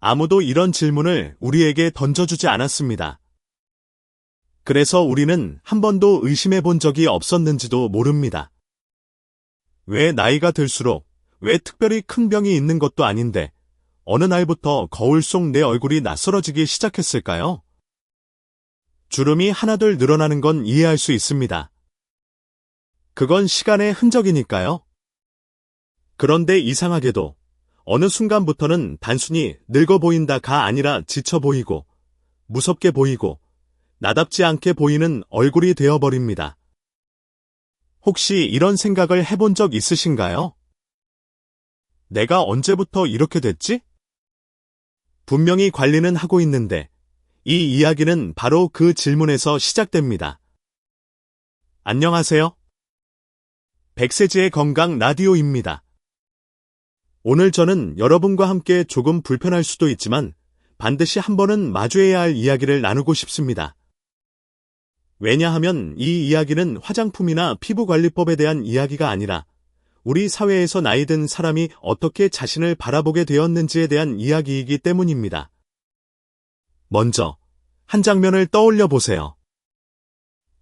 아무도 이런 질문을 우리에게 던져주지 않았습니다. 그래서 우리는 한 번도 의심해 본 적이 없었는지도 모릅니다. 왜 나이가 들수록, 왜 특별히 큰 병이 있는 것도 아닌데 어느 날부터 거울 속 내 얼굴이 낯설어지기 시작했을까요? 주름이 하나둘 늘어나는 건 이해할 수 있습니다. 그건 시간의 흔적이니까요. 그런데 이상하게도 어느 순간부터는 단순히 늙어 보인다가 아니라 지쳐 보이고 무섭게 보이고 나답지 않게 보이는 얼굴이 되어버립니다. 혹시 이런 생각을 해본 적 있으신가요? 내가 언제부터 이렇게 됐지? 분명히 관리는 하고 있는데 이 이야기는 바로 그 질문에서 시작됩니다. 안녕하세요. 백세지의 건강 라디오입니다. 오늘 저는 여러분과 함께 조금 불편할 수도 있지만 반드시 한 번은 마주해야 할 이야기를 나누고 싶습니다. 왜냐하면 이 이야기는 화장품이나 피부관리법에 대한 이야기가 아니라 우리 사회에서 나이 든 사람이 어떻게 자신을 바라보게 되었는지에 대한 이야기이기 때문입니다. 먼저 한 장면을 떠올려 보세요.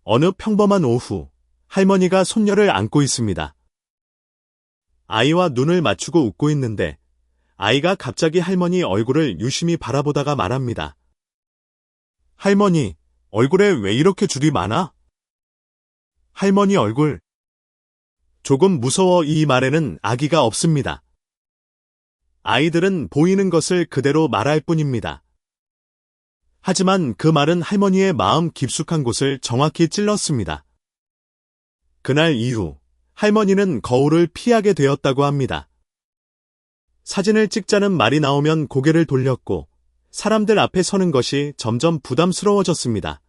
어느 평범한 오후, 할머니가 손녀를 안고 있습니다. 아이와 눈을 맞추고 웃고 있는데 아이가 갑자기 할머니 얼굴을 유심히 바라보다가 말합니다. 할머니, 얼굴에 왜 이렇게 줄이 많아? 할머니 얼굴. 조금 무서워. 이 말에는 악의가 없습니다. 아이들은 보이는 것을 그대로 말할 뿐입니다. 하지만 그 말은 할머니의 마음 깊숙한 곳을 정확히 찔렀습니다. 그날 이후 할머니는 거울을 피하게 되었다고 합니다. 사진을 찍자는 말이 나오면 고개를 돌렸고 사람들 앞에 서는 것이 점점 부담스러워졌습니다.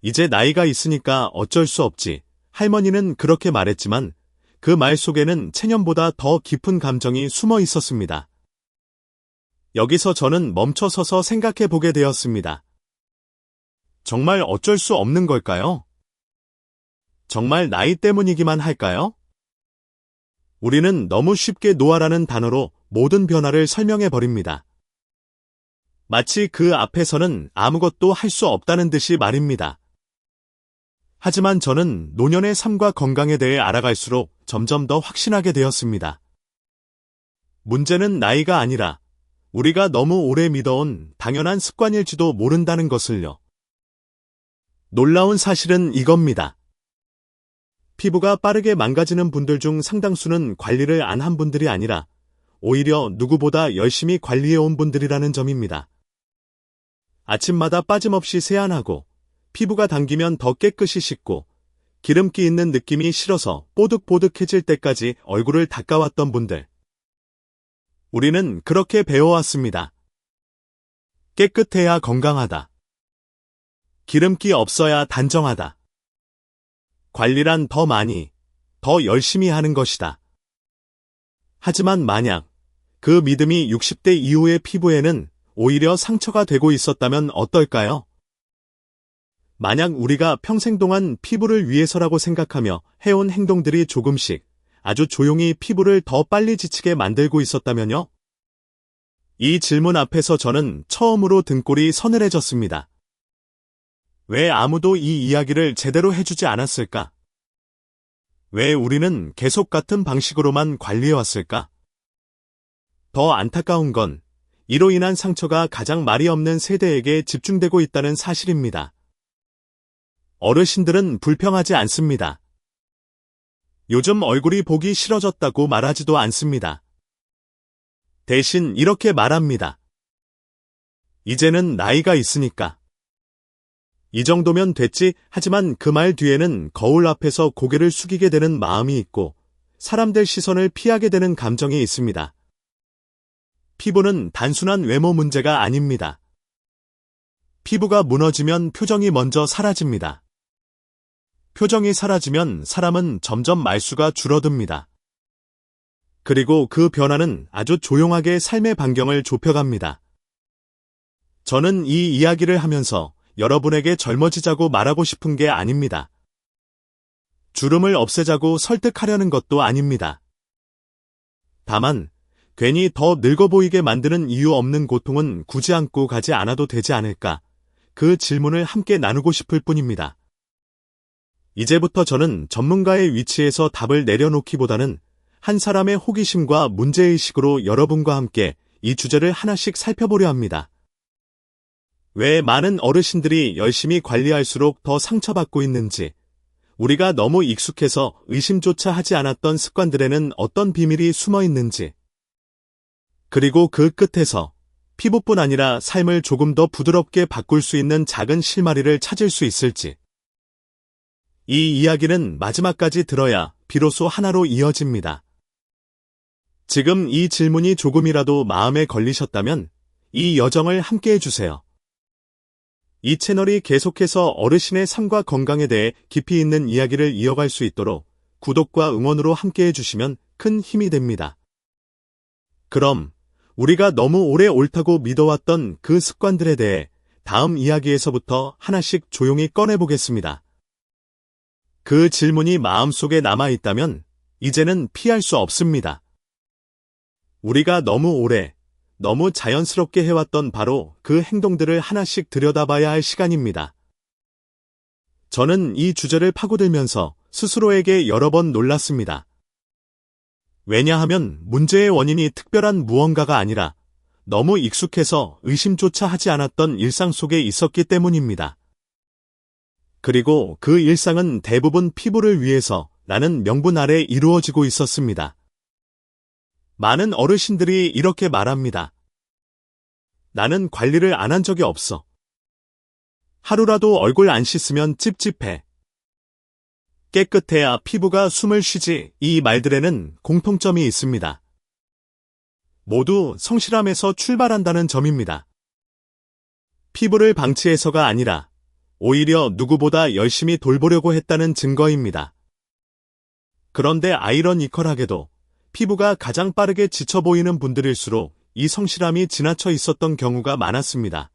이제 나이가 있으니까 어쩔 수 없지. 할머니는 그렇게 말했지만 그 말 속에는 체념보다 더 깊은 감정이 숨어 있었습니다. 여기서 저는 멈춰서서 생각해 보게 되었습니다. 정말 어쩔 수 없는 걸까요? 정말 나이 때문이기만 할까요? 우리는 너무 쉽게 노화라는 단어로 모든 변화를 설명해 버립니다. 마치 그 앞에서는 아무것도 할 수 없다는 듯이 말입니다. 하지만 저는 노년의 삶과 건강에 대해 알아갈수록 점점 더 확신하게 되었습니다. 문제는 나이가 아니라 우리가 너무 오래 믿어온 당연한 습관일지도 모른다는 것을요. 놀라운 사실은 이겁니다. 피부가 빠르게 망가지는 분들 중 상당수는 관리를 안 한 분들이 아니라 오히려 누구보다 열심히 관리해온 분들이라는 점입니다. 아침마다 빠짐없이 세안하고 피부가 당기면 더 깨끗이 씻고 기름기 있는 느낌이 싫어서 뽀득뽀득해질 때까지 얼굴을 닦아왔던 분들. 우리는 그렇게 배워왔습니다. 깨끗해야 건강하다. 기름기 없어야 단정하다. 관리란 더 많이, 더 열심히 하는 것이다. 하지만 만약 그 믿음이 60대 이후의 피부에는 오히려 상처가 되고 있었다면 어떨까요? 만약 우리가 평생 동안 피부를 위해서라고 생각하며 해온 행동들이 조금씩 아주 조용히 피부를 더 빨리 지치게 만들고 있었다면요? 이 질문 앞에서 저는 처음으로 등골이 서늘해졌습니다. 왜 아무도 이 이야기를 제대로 해주지 않았을까? 왜 우리는 계속 같은 방식으로만 관리해왔을까? 더 안타까운 건 이로 인한 상처가 가장 말이 없는 세대에게 집중되고 있다는 사실입니다. 어르신들은 불평하지 않습니다. 요즘 얼굴이 보기 싫어졌다고 말하지도 않습니다. 대신 이렇게 말합니다. 이제는 나이가 있으니까. 이 정도면 됐지. 하지만 그 말 뒤에는 거울 앞에서 고개를 숙이게 되는 마음이 있고 사람들 시선을 피하게 되는 감정이 있습니다. 피부는 단순한 외모 문제가 아닙니다. 피부가 무너지면 표정이 먼저 사라집니다. 표정이 사라지면 사람은 점점 말수가 줄어듭니다. 그리고 그 변화는 아주 조용하게 삶의 반경을 좁혀갑니다. 저는 이 이야기를 하면서 여러분에게 젊어지자고 말하고 싶은 게 아닙니다. 주름을 없애자고 설득하려는 것도 아닙니다. 다만 괜히 더 늙어 보이게 만드는 이유 없는 고통은 굳이 안고 가지 않아도 되지 않을까? 그 질문을 함께 나누고 싶을 뿐입니다. 이제부터 저는 전문가의 위치에서 답을 내려놓기보다는 한 사람의 호기심과 문제의식으로 여러분과 함께 이 주제를 하나씩 살펴보려 합니다. 왜 많은 어르신들이 열심히 관리할수록 더 상처받고 있는지, 우리가 너무 익숙해서 의심조차 하지 않았던 습관들에는 어떤 비밀이 숨어 있는지, 그리고 그 끝에서 피부뿐 아니라 삶을 조금 더 부드럽게 바꿀 수 있는 작은 실마리를 찾을 수 있을지. 이 이야기는 마지막까지 들어야 비로소 하나로 이어집니다. 지금 이 질문이 조금이라도 마음에 걸리셨다면 이 여정을 함께 해주세요. 이 채널이 계속해서 어르신의 삶과 건강에 대해 깊이 있는 이야기를 이어갈 수 있도록 구독과 응원으로 함께 해주시면 큰 힘이 됩니다. 그럼 우리가 너무 오래 옳다고 믿어왔던 그 습관들에 대해 다음 이야기에서부터 하나씩 조용히 꺼내보겠습니다. 그 질문이 마음속에 남아있다면 이제는 피할 수 없습니다. 우리가 너무 오래, 너무 자연스럽게 해왔던 바로 그 행동들을 하나씩 들여다봐야 할 시간입니다. 저는 이 주제를 파고들면서 스스로에게 여러 번 놀랐습니다. 왜냐하면 문제의 원인이 특별한 무언가가 아니라 너무 익숙해서 의심조차 하지 않았던 일상 속에 있었기 때문입니다. 그리고 그 일상은 대부분 피부를 위해서 라는 명분 아래 이루어지고 있었습니다. 많은 어르신들이 이렇게 말합니다. 나는 관리를 안 한 적이 없어. 하루라도 얼굴 안 씻으면 찝찝해. 깨끗해야 피부가 숨을 쉬지. 이 말들에는 공통점이 있습니다. 모두 성실함에서 출발한다는 점입니다. 피부를 방치해서가 아니라 오히려 누구보다 열심히 돌보려고 했다는 증거입니다. 그런데 아이러니컬하게도 피부가 가장 빠르게 지쳐 보이는 분들일수록 이 성실함이 지나쳐 있었던 경우가 많았습니다.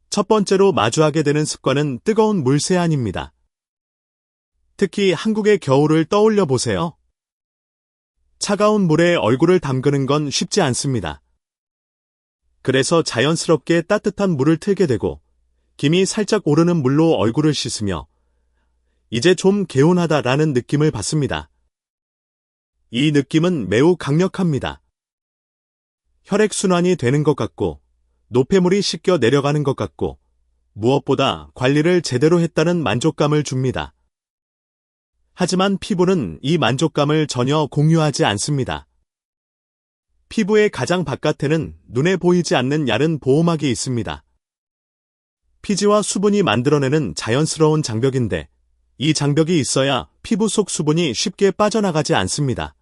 첫 번째로 마주하게 되는 습관은 뜨거운 물 세안입니다. 특히 한국의 겨울을 떠올려 보세요. 차가운 물에 얼굴을 담그는 건 쉽지 않습니다. 그래서 자연스럽게 따뜻한 물을 틀게 되고 김이 살짝 오르는 물로 얼굴을 씻으며 이제 좀 개운하다라는 느낌을 받습니다. 이 느낌은 매우 강력합니다. 혈액순환이 되는 것 같고 노폐물이 씻겨 내려가는 것 같고 무엇보다 관리를 제대로 했다는 만족감을 줍니다. 하지만 피부는 이 만족감을 전혀 공유하지 않습니다. 피부의 가장 바깥에는 눈에 보이지 않는 얇은 보호막이 있습니다. 피지와 수분이 만들어내는 자연스러운 장벽인데 이 장벽이 있어야 피부 속 수분이 쉽게 빠져나가지 않습니다.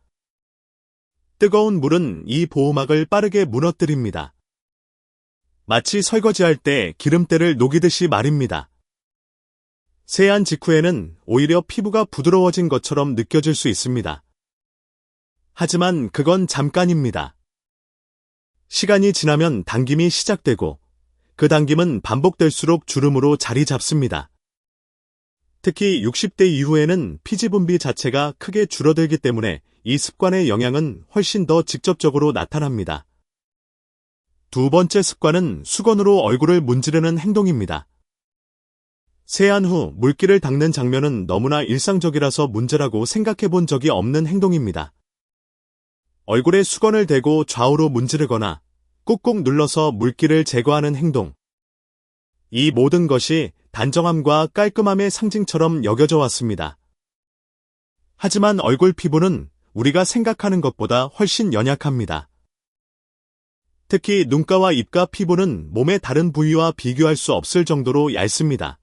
뜨거운 물은 이 보호막을 빠르게 무너뜨립니다. 마치 설거지할 때 기름때를 녹이듯이 말입니다. 세안 직후에는 오히려 피부가 부드러워진 것처럼 느껴질 수 있습니다. 하지만 그건 잠깐입니다. 시간이 지나면 당김이 시작되고 그 당김은 반복될수록 주름으로 자리 잡습니다. 특히 60대 이후에는 피지 분비 자체가 크게 줄어들기 때문에 이 습관의 영향은 훨씬 더 직접적으로 나타납니다. 두 번째 습관은 수건으로 얼굴을 문지르는 행동입니다. 세안 후 물기를 닦는 장면은 너무나 일상적이라서 문제라고 생각해 본 적이 없는 행동입니다. 얼굴에 수건을 대고 좌우로 문지르거나 꾹꾹 눌러서 물기를 제거하는 행동. 이 모든 것이 단정함과 깔끔함의 상징처럼 여겨져 왔습니다. 하지만 얼굴 피부는 우리가 생각하는 것보다 훨씬 연약합니다. 특히 눈가와 입가 피부는 몸의 다른 부위와 비교할 수 없을 정도로 얇습니다.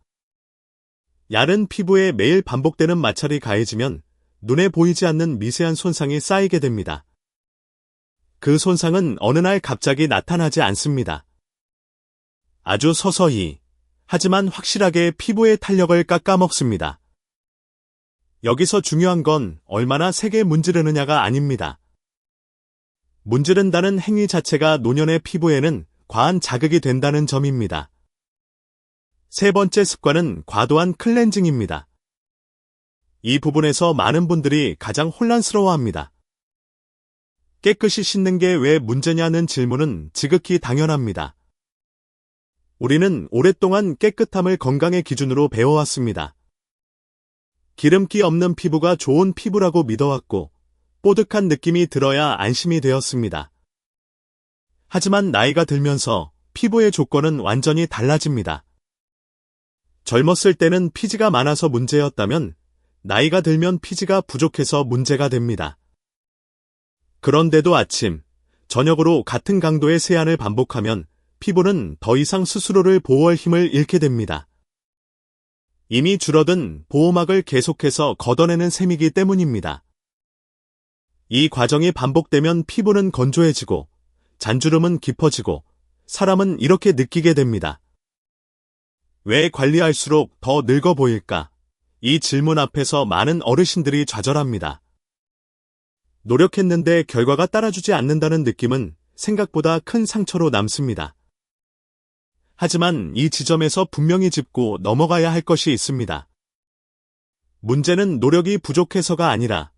얇은 피부에 매일 반복되는 마찰이 가해지면 눈에 보이지 않는 미세한 손상이 쌓이게 됩니다. 그 손상은 어느 날 갑자기 나타나지 않습니다. 아주 서서히, 하지만 확실하게 피부의 탄력을 깎아먹습니다. 여기서 중요한 건 얼마나 세게 문지르느냐가 아닙니다. 문지른다는 행위 자체가 노년의 피부에는 과한 자극이 된다는 점입니다. 세 번째 습관은 과도한 클렌징입니다. 이 부분에서 많은 분들이 가장 혼란스러워합니다. 깨끗이 씻는 게 왜 문제냐는 질문은 지극히 당연합니다. 우리는 오랫동안 깨끗함을 건강의 기준으로 배워왔습니다. 기름기 없는 피부가 좋은 피부라고 믿어왔고, 뽀득한 느낌이 들어야 안심이 되었습니다. 하지만 나이가 들면서 피부의 조건은 완전히 달라집니다. 젊었을 때는 피지가 많아서 문제였다면, 나이가 들면 피지가 부족해서 문제가 됩니다. 그런데도 아침, 저녁으로 같은 강도의 세안을 반복하면 피부는 더 이상 스스로를 보호할 힘을 잃게 됩니다. 이미 줄어든 보호막을 계속해서 걷어내는 셈이기 때문입니다. 이 과정이 반복되면 피부는 건조해지고 잔주름은 깊어지고 사람은 이렇게 느끼게 됩니다. 왜 관리할수록 더 늙어 보일까? 이 질문 앞에서 많은 어르신들이 좌절합니다. 노력했는데 결과가 따라주지 않는다는 느낌은 생각보다 큰 상처로 남습니다. 하지만 이 지점에서 분명히 짚고 넘어가야 할 것이 있습니다. 문제는 노력이 부족해서가 아니라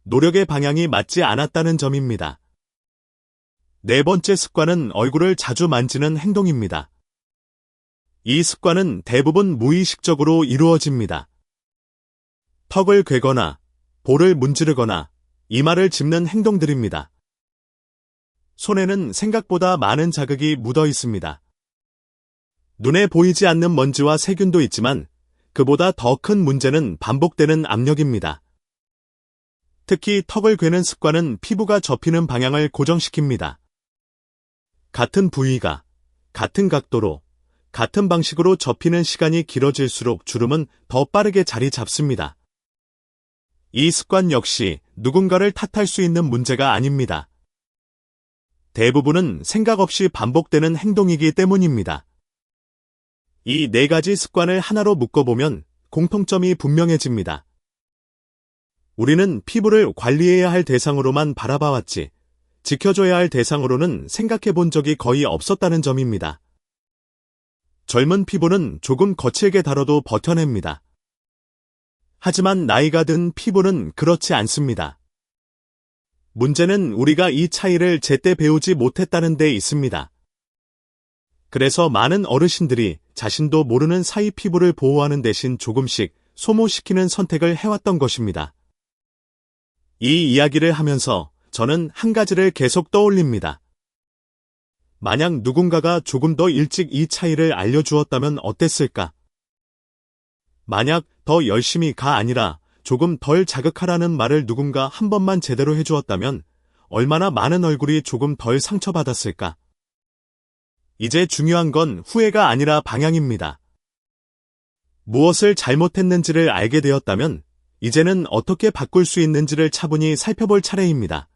노력의 방향이 맞지 않았다는 점입니다. 네 번째 습관은 얼굴을 자주 만지는 행동입니다. 이 습관은 대부분 무의식적으로 이루어집니다. 턱을 괴거나 볼을 문지르거나 이마를 짚는 행동들입니다. 손에는 생각보다 많은 자극이 묻어 있습니다. 눈에 보이지 않는 먼지와 세균도 있지만 그보다 더 큰 문제는 반복되는 압력입니다. 특히 턱을 괴는 습관은 피부가 접히는 방향을 고정시킵니다. 같은 부위가 같은 각도로 같은 방식으로 접히는 시간이 길어질수록 주름은 더 빠르게 자리 잡습니다. 이 습관 역시 누군가를 탓할 수 있는 문제가 아닙니다. 대부분은 생각 없이 반복되는 행동이기 때문입니다. 이 네 가지 습관을 하나로 묶어보면 공통점이 분명해집니다. 우리는 피부를 관리해야 할 대상으로만 바라봐왔지, 지켜줘야 할 대상으로는 생각해 본 적이 거의 없었다는 점입니다. 젊은 피부는 조금 거칠게 다뤄도 버텨냅니다. 하지만 나이가 든 피부는 그렇지 않습니다. 문제는 우리가 이 차이를 제때 배우지 못했다는 데 있습니다. 그래서 많은 어르신들이 자신도 모르는 사이 피부를 보호하는 대신 조금씩 소모시키는 선택을 해왔던 것입니다. 이 이야기를 하면서 저는 한 가지를 계속 떠올립니다. 만약 누군가가 조금 더 일찍 이 차이를 알려주었다면 어땠을까? 만약 더 열심히가 아니라 조금 덜 자극하라는 말을 누군가 한 번만 제대로 해주었다면 얼마나 많은 얼굴이 조금 덜 상처받았을까? 이제 중요한 건 후회가 아니라 방향입니다. 무엇을 잘못했는지를 알게 되었다면 이제는 어떻게 바꿀 수 있는지를 차분히 살펴볼 차례입니다.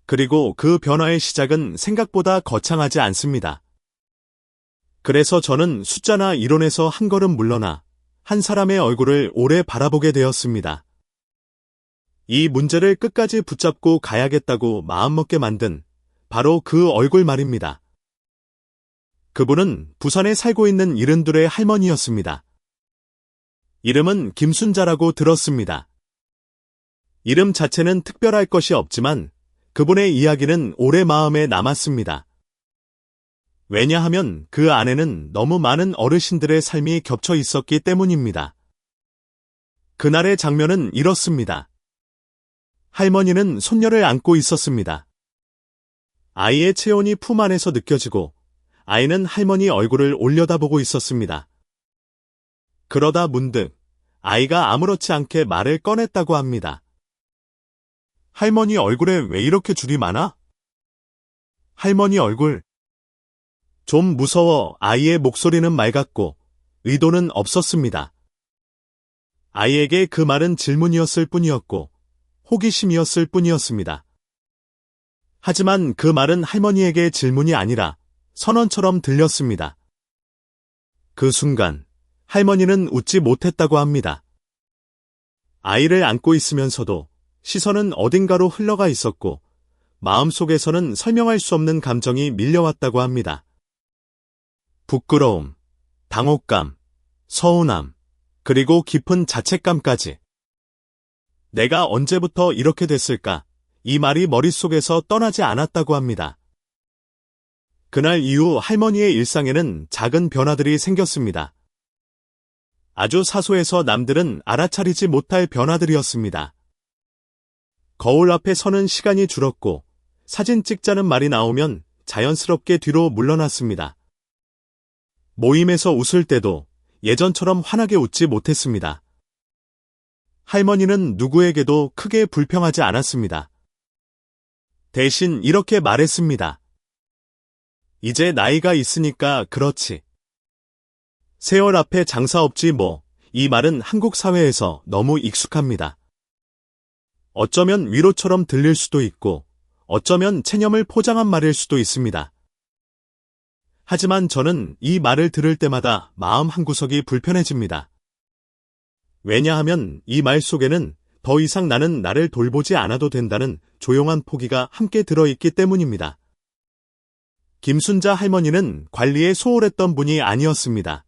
그리고 그 변화의 시작은 생각보다 거창하지 않습니다. 그래서 저는 숫자나 이론에서 한 걸음 물러나 한 사람의 얼굴을 오래 바라보게 되었습니다. 이 문제를 끝까지 붙잡고 가야겠다고 마음먹게 만든 바로 그 얼굴 말입니다. 그분은 부산에 살고 있는 72의 할머니였습니다. 이름은 김순자라고 들었습니다. 이름 자체는 특별할 것이 없지만 그분의 이야기는 오래 마음에 남았습니다. 왜냐하면 그 안에는 너무 많은 어르신들의 삶이 겹쳐 있었기 때문입니다. 그날의 장면은 이렇습니다. 할머니는 손녀를 안고 있었습니다. 아이의 체온이 품 안에서 느껴지고 아이는 할머니 얼굴을 올려다보고 있었습니다. 그러다 문득 아이가 아무렇지 않게 말을 꺼냈다고 합니다. 할머니 얼굴에 왜 이렇게 줄이 많아? 할머니 얼굴. 좀 무서워. 아이의 목소리는 맑았고 의도는 없었습니다. 아이에게 그 말은 질문이었을 뿐이었고 호기심이었을 뿐이었습니다. 하지만 그 말은 할머니에게 질문이 아니라 선언처럼 들렸습니다. 그 순간 할머니는 웃지 못했다고 합니다. 아이를 안고 있으면서도 시선은 어딘가로 흘러가 있었고 마음속에서는 설명할 수 없는 감정이 밀려왔다고 합니다. 부끄러움, 당혹감, 서운함, 그리고 깊은 자책감까지. 내가 언제부터 이렇게 됐을까? 이 말이 머릿속에서 떠나지 않았다고 합니다. 그날 이후 할머니의 일상에는 작은 변화들이 생겼습니다. 아주 사소해서 남들은 알아차리지 못할 변화들이었습니다. 거울 앞에 서는 시간이 줄었고 사진 찍자는 말이 나오면 자연스럽게 뒤로 물러났습니다. 모임에서 웃을 때도 예전처럼 환하게 웃지 못했습니다. 할머니는 누구에게도 크게 불평하지 않았습니다. 대신 이렇게 말했습니다. 이제 나이가 있으니까 그렇지. 세월 앞에 장사 없지 뭐. 이 말은 한국 사회에서 너무 익숙합니다. 어쩌면 위로처럼 들릴 수도 있고 어쩌면 체념을 포장한 말일 수도 있습니다. 하지만 저는 이 말을 들을 때마다 마음 한구석이 불편해집니다. 왜냐하면 이 말 속에는 더 이상 나는 나를 돌보지 않아도 된다는 조용한 포기가 함께 들어있기 때문입니다. 김순자 할머니는 관리에 소홀했던 분이 아니었습니다.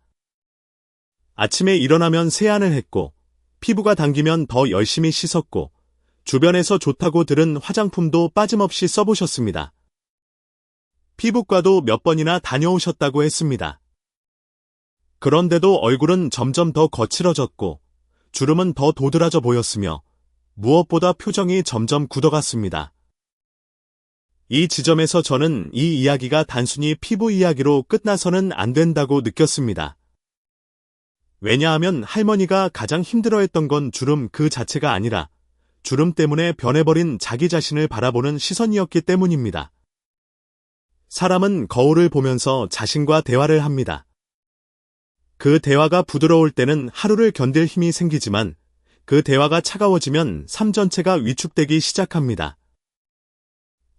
아침에 일어나면 세안을 했고 피부가 당기면 더 열심히 씻었고 주변에서 좋다고 들은 화장품도 빠짐없이 써보셨습니다. 피부과도 몇 번이나 다녀오셨다고 했습니다. 그런데도 얼굴은 점점 더 거칠어졌고 주름은 더 도드라져 보였으며 무엇보다 표정이 점점 굳어갔습니다. 이 지점에서 저는 이 이야기가 단순히 피부 이야기로 끝나서는 안 된다고 느꼈습니다. 왜냐하면 할머니가 가장 힘들어했던 건 주름 그 자체가 아니라 주름 때문에 변해버린 자기 자신을 바라보는 시선이었기 때문입니다. 사람은 거울을 보면서 자신과 대화를 합니다. 그 대화가 부드러울 때는 하루를 견딜 힘이 생기지만 그 대화가 차가워지면 삶 전체가 위축되기 시작합니다.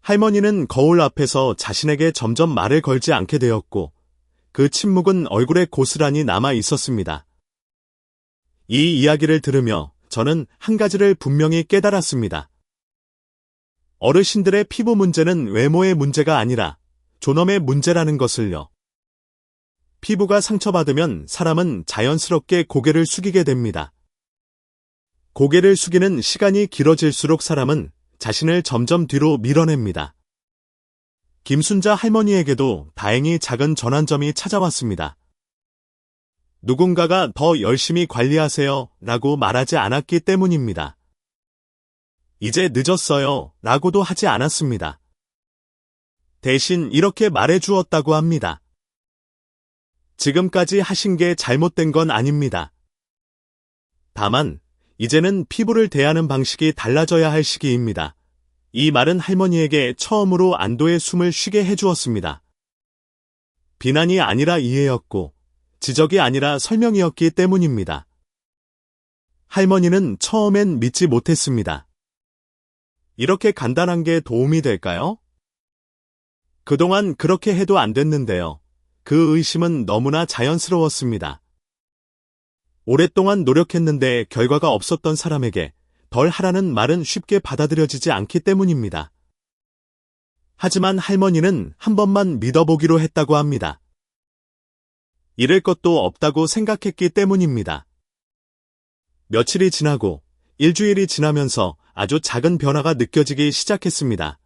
할머니는 거울 앞에서 자신에게 점점 말을 걸지 않게 되었고 그 침묵은 얼굴에 고스란히 남아 있었습니다. 이 이야기를 들으며 저는 한 가지를 분명히 깨달았습니다. 어르신들의 피부 문제는 외모의 문제가 아니라 존엄의 문제라는 것을요. 피부가 상처받으면 사람은 자연스럽게 고개를 숙이게 됩니다. 고개를 숙이는 시간이 길어질수록 사람은 자신을 점점 뒤로 밀어냅니다. 김순자 할머니에게도 다행히 작은 전환점이 찾아왔습니다. 누군가가 더 열심히 관리하세요 라고 말하지 않았기 때문입니다. 이제 늦었어요 라고도 하지 않았습니다. 대신 이렇게 말해주었다고 합니다. 지금까지 하신 게 잘못된 건 아닙니다. 다만 이제는 피부를 대하는 방식이 달라져야 할 시기입니다. 이 말은 할머니에게 처음으로 안도의 숨을 쉬게 해주었습니다. 비난이 아니라 이해였고 지적이 아니라 설명이었기 때문입니다. 할머니는 처음엔 믿지 못했습니다. 이렇게 간단한 게 도움이 될까요? 그동안 그렇게 해도 안 됐는데요. 그 의심은 너무나 자연스러웠습니다. 오랫동안 노력했는데 결과가 없었던 사람에게 덜 하라는 말은 쉽게 받아들여지지 않기 때문입니다. 하지만 할머니는 한 번만 믿어보기로 했다고 합니다. 잃을 것도 없다고 생각했기 때문입니다. 며칠이 지나고 일주일이 지나면서 아주 작은 변화가 느껴지기 시작했습니다.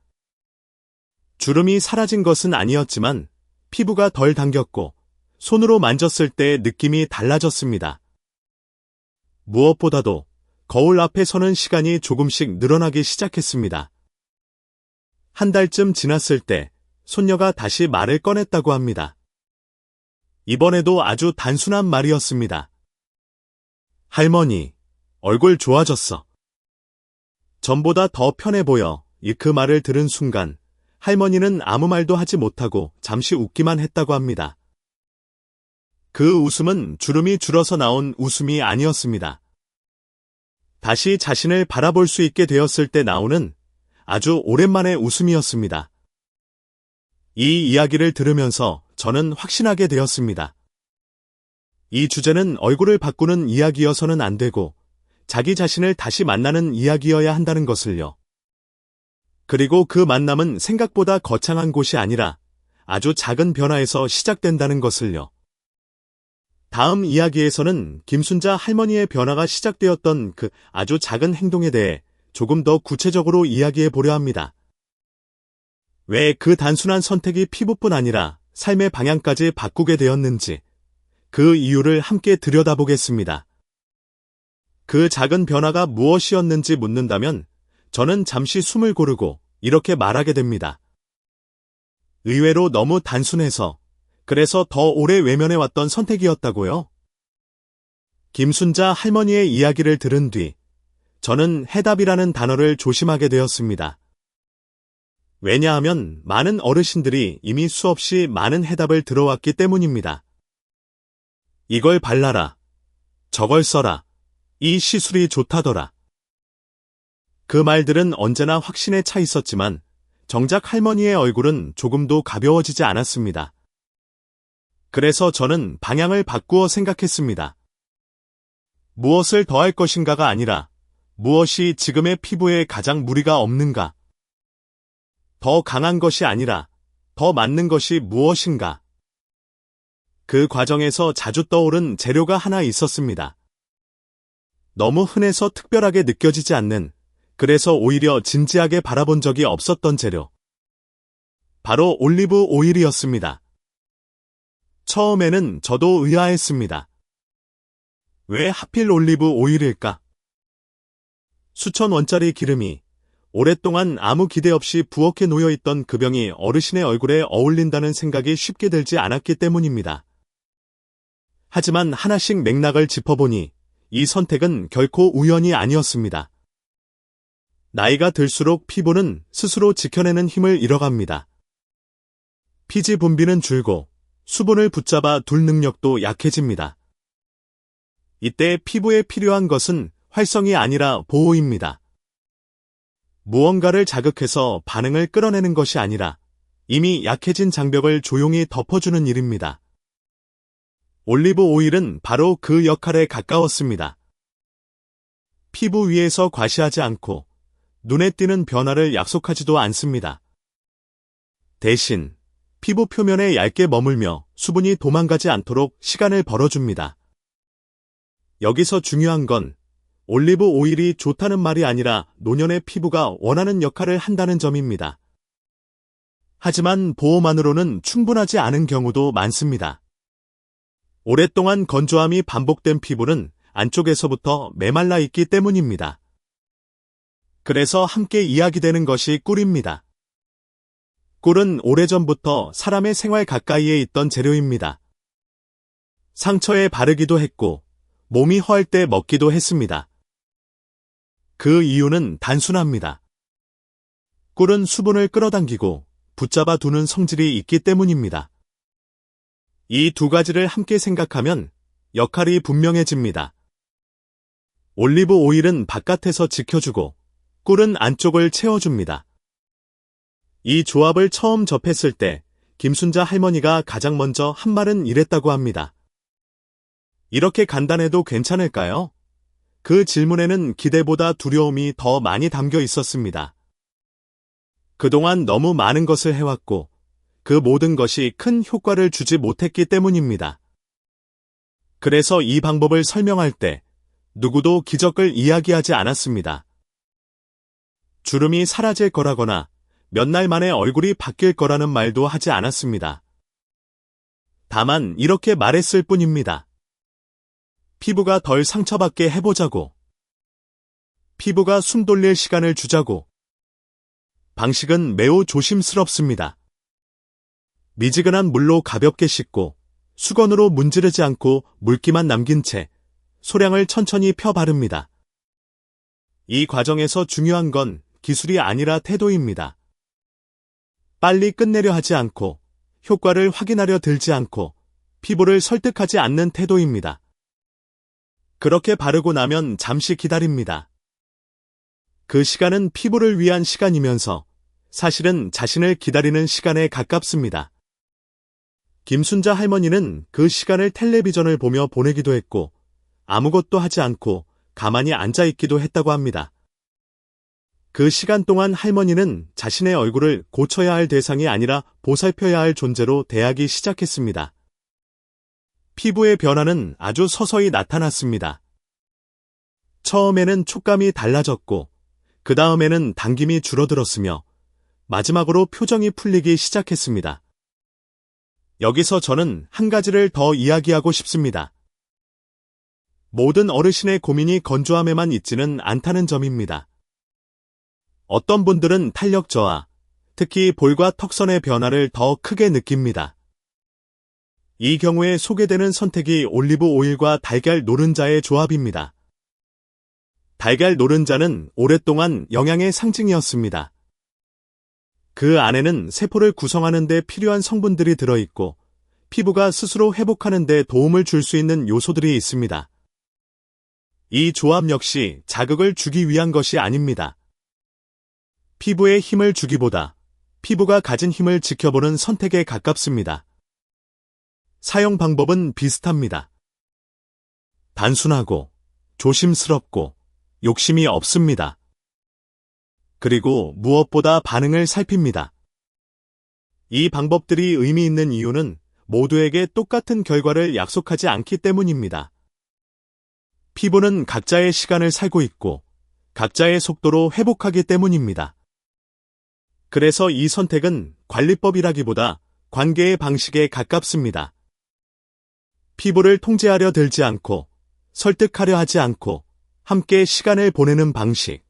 주름이 사라진 것은 아니었지만 피부가 덜 당겼고 손으로 만졌을 때 느낌이 달라졌습니다. 무엇보다도 거울 앞에 서는 시간이 조금씩 늘어나기 시작했습니다. 한 달쯤 지났을 때 손녀가 다시 말을 꺼냈다고 합니다. 이번에도 아주 단순한 말이었습니다. 할머니, 얼굴 좋아졌어. 전보다 더 편해 보여. 그 말을 들은 순간 할머니는 아무 말도 하지 못하고 잠시 웃기만 했다고 합니다. 그 웃음은 주름이 줄어서 나온 웃음이 아니었습니다. 다시 자신을 바라볼 수 있게 되었을 때 나오는 아주 오랜만의 웃음이었습니다. 이 이야기를 들으면서 저는 확신하게 되었습니다. 이 주제는 얼굴을 바꾸는 이야기여서는 안 되고 자기 자신을 다시 만나는 이야기여야 한다는 것을요. 그리고 그 만남은 생각보다 거창한 곳이 아니라 아주 작은 변화에서 시작된다는 것을요. 다음 이야기에서는 김순자 할머니의 변화가 시작되었던 그 아주 작은 행동에 대해 조금 더 구체적으로 이야기해 보려 합니다. 왜 그 단순한 선택이 피부뿐 아니라 삶의 방향까지 바꾸게 되었는지, 그 이유를 함께 들여다보겠습니다. 그 작은 변화가 무엇이었는지 묻는다면 저는 잠시 숨을 고르고 이렇게 말하게 됩니다. 의외로 너무 단순해서, 그래서 더 오래 외면해왔던 선택이었다고요? 김순자 할머니의 이야기를 들은 뒤 저는 해답이라는 단어를 조심하게 되었습니다. 왜냐하면 많은 어르신들이 이미 수없이 많은 해답을 들어왔기 때문입니다. 이걸 발라라. 저걸 써라. 이 시술이 좋다더라. 그 말들은 언제나 확신에 차 있었지만 정작 할머니의 얼굴은 조금도 가벼워지지 않았습니다. 그래서 저는 방향을 바꾸어 생각했습니다. 무엇을 더 할 것인가가 아니라 무엇이 지금의 피부에 가장 무리가 없는가? 더 강한 것이 아니라 더 맞는 것이 무엇인가? 그 과정에서 자주 떠오른 재료가 하나 있었습니다. 너무 흔해서 특별하게 느껴지지 않는, 그래서 오히려 진지하게 바라본 적이 없었던 재료. 바로 올리브 오일이었습니다. 처음에는 저도 의아했습니다. 왜 하필 올리브 오일일까? 수천 원짜리 기름이 오랫동안 아무 기대 없이 부엌에 놓여있던 그 병이 어르신의 얼굴에 어울린다는 생각이 쉽게 들지 않았기 때문입니다. 하지만 하나씩 맥락을 짚어보니 이 선택은 결코 우연이 아니었습니다. 나이가 들수록 피부는 스스로 지켜내는 힘을 잃어갑니다. 피지 분비는 줄고 수분을 붙잡아 둘 능력도 약해집니다. 이때 피부에 필요한 것은 활성이 아니라 보호입니다. 무언가를 자극해서 반응을 끌어내는 것이 아니라 이미 약해진 장벽을 조용히 덮어주는 일입니다. 올리브 오일은 바로 그 역할에 가까웠습니다. 피부 위에서 과시하지 않고 눈에 띄는 변화를 약속하지도 않습니다. 대신 피부 표면에 얇게 머물며 수분이 도망가지 않도록 시간을 벌어줍니다. 여기서 중요한 건 올리브 오일이 좋다는 말이 아니라 노년의 피부가 원하는 역할을 한다는 점입니다. 하지만 보호만으로는 충분하지 않은 경우도 많습니다. 오랫동안 건조함이 반복된 피부는 안쪽에서부터 메말라 있기 때문입니다. 그래서 함께 이야기되는 것이 꿀입니다. 꿀은 오래전부터 사람의 생활 가까이에 있던 재료입니다. 상처에 바르기도 했고 몸이 허할 때 먹기도 했습니다. 그 이유는 단순합니다. 꿀은 수분을 끌어당기고 붙잡아 두는 성질이 있기 때문입니다. 이 두 가지를 함께 생각하면 역할이 분명해집니다. 올리브 오일은 바깥에서 지켜주고 꿀은 안쪽을 채워줍니다. 이 조합을 처음 접했을 때 김순자 할머니가 가장 먼저 한 말은 이랬다고 합니다. 이렇게 간단해도 괜찮을까요? 그 질문에는 기대보다 두려움이 더 많이 담겨 있었습니다. 그동안 너무 많은 것을 해왔고 그 모든 것이 큰 효과를 주지 못했기 때문입니다. 그래서 이 방법을 설명할 때 누구도 기적을 이야기하지 않았습니다. 주름이 사라질 거라거나 몇 날 만에 얼굴이 바뀔 거라는 말도 하지 않았습니다. 다만 이렇게 말했을 뿐입니다. 피부가 덜 상처받게 해보자고. 피부가 숨 돌릴 시간을 주자고. 방식은 매우 조심스럽습니다. 미지근한 물로 가볍게 씻고 수건으로 문지르지 않고 물기만 남긴 채 소량을 천천히 펴 바릅니다. 이 과정에서 중요한 건 기술이 아니라 태도입니다. 빨리 끝내려 하지 않고 효과를 확인하려 들지 않고 피부를 설득하지 않는 태도입니다. 그렇게 바르고 나면 잠시 기다립니다. 그 시간은 피부를 위한 시간이면서 사실은 자신을 기다리는 시간에 가깝습니다. 김순자 할머니는 그 시간을 텔레비전을 보며 보내기도 했고 아무것도 하지 않고 가만히 앉아있기도 했다고 합니다. 그 시간 동안 할머니는 자신의 얼굴을 고쳐야 할 대상이 아니라 보살펴야 할 존재로 대하기 시작했습니다. 피부의 변화는 아주 서서히 나타났습니다. 처음에는 촉감이 달라졌고 그 다음에는 당김이 줄어들었으며 마지막으로 표정이 풀리기 시작했습니다. 여기서 저는 한 가지를 더 이야기하고 싶습니다. 모든 어르신의 고민이 건조함에만 있지는 않다는 점입니다. 어떤 분들은 탄력 저하, 특히 볼과 턱선의 변화를 더 크게 느낍니다. 이 경우에 소개되는 선택이 올리브 오일과 달걀 노른자의 조합입니다. 달걀 노른자는 오랫동안 영양의 상징이었습니다. 그 안에는 세포를 구성하는 데 필요한 성분들이 들어있고 피부가 스스로 회복하는 데 도움을 줄 수 있는 요소들이 있습니다. 이 조합 역시 자극을 주기 위한 것이 아닙니다. 피부에 힘을 주기보다 피부가 가진 힘을 지켜보는 선택에 가깝습니다. 사용 방법은 비슷합니다. 단순하고 조심스럽고 욕심이 없습니다. 그리고 무엇보다 반응을 살핍니다. 이 방법들이 의미 있는 이유는 모두에게 똑같은 결과를 약속하지 않기 때문입니다. 피부는 각자의 시간을 살고 있고 각자의 속도로 회복하기 때문입니다. 그래서 이 선택은 관리법이라기보다 관계의 방식에 가깝습니다. 피부를 통제하려 들지 않고 설득하려 하지 않고 함께 시간을 보내는 방식.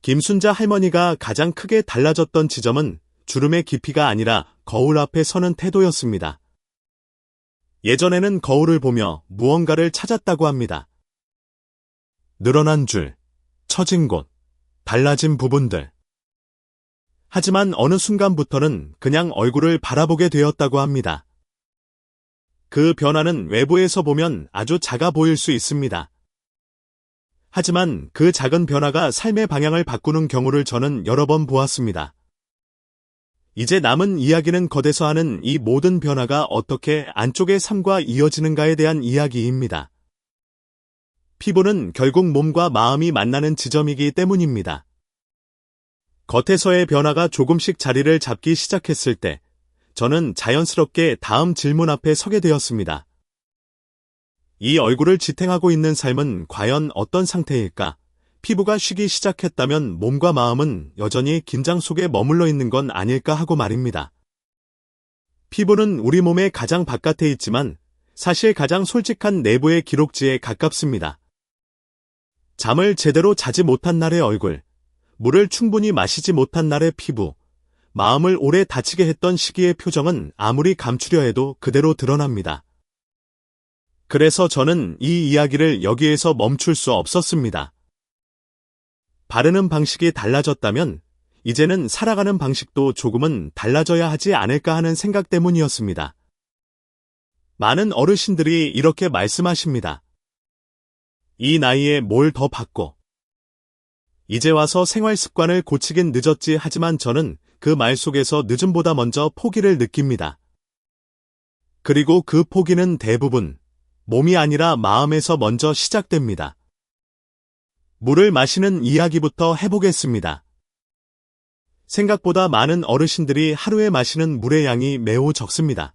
김순자 할머니가 가장 크게 달라졌던 지점은 주름의 깊이가 아니라 거울 앞에 서는 태도였습니다. 예전에는 거울을 보며 무언가를 찾았다고 합니다. 늘어난 줄, 처진 곳, 달라진 부분들. 하지만 어느 순간부터는 그냥 얼굴을 바라보게 되었다고 합니다. 그 변화는 외부에서 보면 아주 작아 보일 수 있습니다. 하지만 그 작은 변화가 삶의 방향을 바꾸는 경우를 저는 여러 번 보았습니다. 이제 남은 이야기는 겉에서 하는 이 모든 변화가 어떻게 안쪽의 삶과 이어지는가에 대한 이야기입니다. 피부는 결국 몸과 마음이 만나는 지점이기 때문입니다. 겉에서의 변화가 조금씩 자리를 잡기 시작했을 때 저는 자연스럽게 다음 질문 앞에 서게 되었습니다. 이 얼굴을 지탱하고 있는 삶은 과연 어떤 상태일까? 피부가 쉬기 시작했다면 몸과 마음은 여전히 긴장 속에 머물러 있는 건 아닐까 하고 말입니다. 피부는 우리 몸의 가장 바깥에 있지만 사실 가장 솔직한 내부의 기록지에 가깝습니다. 잠을 제대로 자지 못한 날의 얼굴, 물을 충분히 마시지 못한 날의 피부, 마음을 오래 다치게 했던 시기의 표정은 아무리 감추려 해도 그대로 드러납니다. 그래서 저는 이 이야기를 여기에서 멈출 수 없었습니다. 바르는 방식이 달라졌다면 이제는 살아가는 방식도 조금은 달라져야 하지 않을까 하는 생각 때문이었습니다. 많은 어르신들이 이렇게 말씀하십니다. 이 나이에 뭘 더 바꿔. 이제 와서 생활 습관을 고치긴 늦었지 하지만 저는 그 말 속에서 늦음보다 먼저 포기를 느낍니다. 그리고 그 포기는 대부분 몸이 아니라 마음에서 먼저 시작됩니다. 물을 마시는 이야기부터 해보겠습니다. 생각보다 많은 어르신들이 하루에 마시는 물의 양이 매우 적습니다.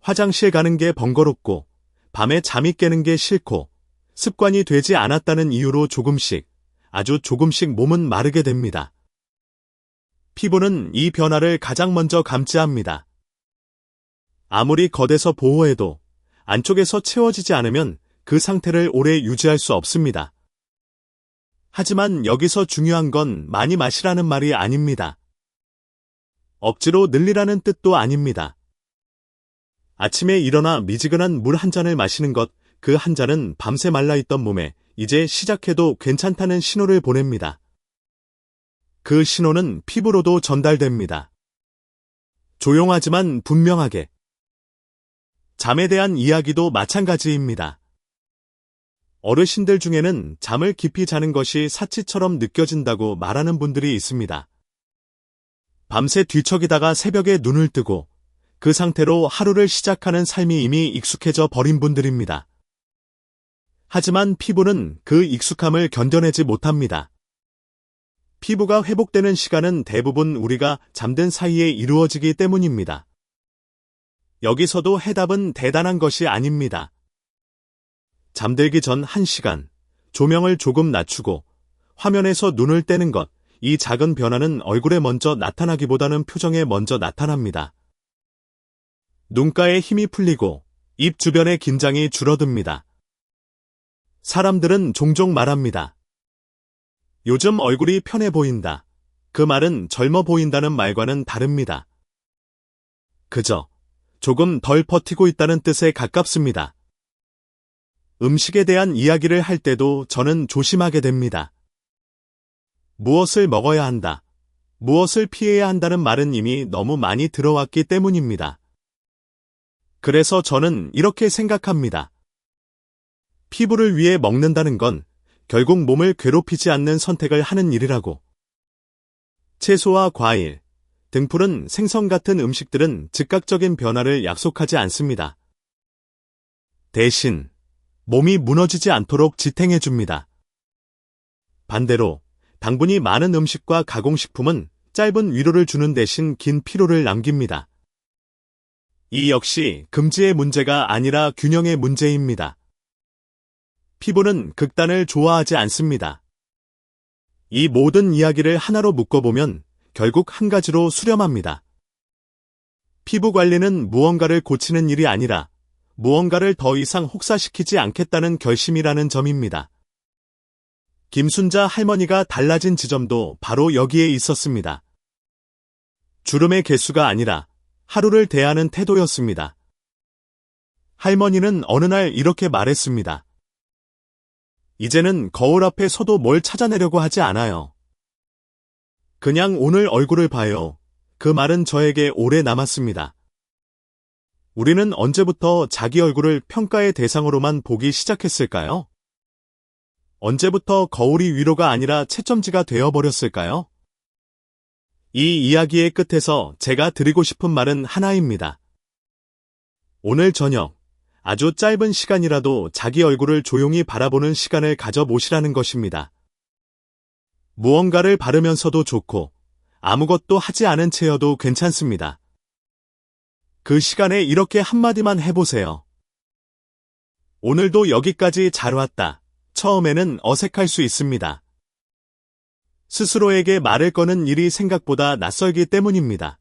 화장실 가는 게 번거롭고 밤에 잠이 깨는 게 싫고 습관이 되지 않았다는 이유로 조금씩, 아주 조금씩 몸은 마르게 됩니다. 피부는 이 변화를 가장 먼저 감지합니다. 아무리 겉에서 보호해도 안쪽에서 채워지지 않으면 그 상태를 오래 유지할 수 없습니다. 하지만 여기서 중요한 건 많이 마시라는 말이 아닙니다. 억지로 늘리라는 뜻도 아닙니다. 아침에 일어나 미지근한 물 한 잔을 마시는 것, 그 한 잔은 밤새 말라있던 몸에 이제 시작해도 괜찮다는 신호를 보냅니다. 그 신호는 피부로도 전달됩니다. 조용하지만 분명하게. 잠에 대한 이야기도 마찬가지입니다. 어르신들 중에는 잠을 깊이 자는 것이 사치처럼 느껴진다고 말하는 분들이 있습니다. 밤새 뒤척이다가 새벽에 눈을 뜨고 그 상태로 하루를 시작하는 삶이 이미 익숙해져 버린 분들입니다. 하지만 피부는 그 익숙함을 견뎌내지 못합니다. 피부가 회복되는 시간은 대부분 우리가 잠든 사이에 이루어지기 때문입니다. 여기서도 해답은 대단한 것이 아닙니다. 잠들기 전 1시간, 조명을 조금 낮추고 화면에서 눈을 떼는 것, 이 작은 변화는 얼굴에 먼저 나타나기보다는 표정에 먼저 나타납니다. 눈가에 힘이 풀리고 입 주변의 긴장이 줄어듭니다. 사람들은 종종 말합니다. 요즘 얼굴이 편해 보인다. 그 말은 젊어 보인다는 말과는 다릅니다. 그저 조금 덜 버티고 있다는 뜻에 가깝습니다. 음식에 대한 이야기를 할 때도 저는 조심하게 됩니다. 무엇을 먹어야 한다, 무엇을 피해야 한다는 말은 이미 너무 많이 들어왔기 때문입니다. 그래서 저는 이렇게 생각합니다. 피부를 위해 먹는다는 건 결국 몸을 괴롭히지 않는 선택을 하는 일이라고. 채소와 과일, 등푸른 생선 같은 음식들은 즉각적인 변화를 약속하지 않습니다. 대신 몸이 무너지지 않도록 지탱해줍니다. 반대로 당분이 많은 음식과 가공식품은 짧은 위로를 주는 대신 긴 피로를 남깁니다. 이 역시 금지의 문제가 아니라 균형의 문제입니다. 피부는 극단을 좋아하지 않습니다. 이 모든 이야기를 하나로 묶어보면 결국 한 가지로 수렴합니다. 피부 관리는 무언가를 고치는 일이 아니라 무언가를 더 이상 혹사시키지 않겠다는 결심이라는 점입니다. 김순자 할머니가 달라진 지점도 바로 여기에 있었습니다. 주름의 개수가 아니라 하루를 대하는 태도였습니다. 할머니는 어느 날 이렇게 말했습니다. 이제는 거울 앞에 서도 뭘 찾아내려고 하지 않아요. 그냥 오늘 얼굴을 봐요. 그 말은 저에게 오래 남았습니다. 우리는 언제부터 자기 얼굴을 평가의 대상으로만 보기 시작했을까요? 언제부터 거울이 위로가 아니라 채점지가 되어버렸을까요? 이 이야기의 끝에서 제가 드리고 싶은 말은 하나입니다. 오늘 저녁, 아주 짧은 시간이라도 자기 얼굴을 조용히 바라보는 시간을 가져보시라는 것입니다. 무언가를 바르면서도 좋고 아무것도 하지 않은 채여도 괜찮습니다. 그 시간에 이렇게 한마디만 해보세요. 오늘도 여기까지 잘 왔다. 처음에는 어색할 수 있습니다. 스스로에게 말을 거는 일이 생각보다 낯설기 때문입니다.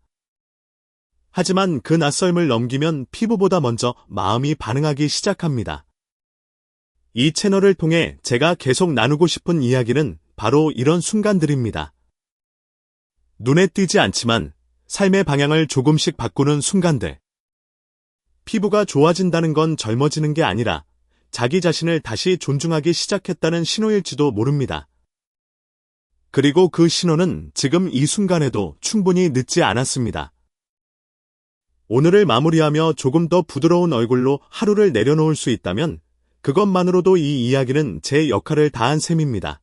하지만 그 낯설음을 넘기면 피부보다 먼저 마음이 반응하기 시작합니다. 이 채널을 통해 제가 계속 나누고 싶은 이야기는 바로 이런 순간들입니다. 눈에 띄지 않지만 삶의 방향을 조금씩 바꾸는 순간들. 피부가 좋아진다는 건 젊어지는 게 아니라 자기 자신을 다시 존중하기 시작했다는 신호일지도 모릅니다. 그리고 그 신호는 지금 이 순간에도 충분히 늦지 않았습니다. 오늘을 마무리하며 조금 더 부드러운 얼굴로 하루를 내려놓을 수 있다면 그것만으로도 이 이야기는 제 역할을 다한 셈입니다.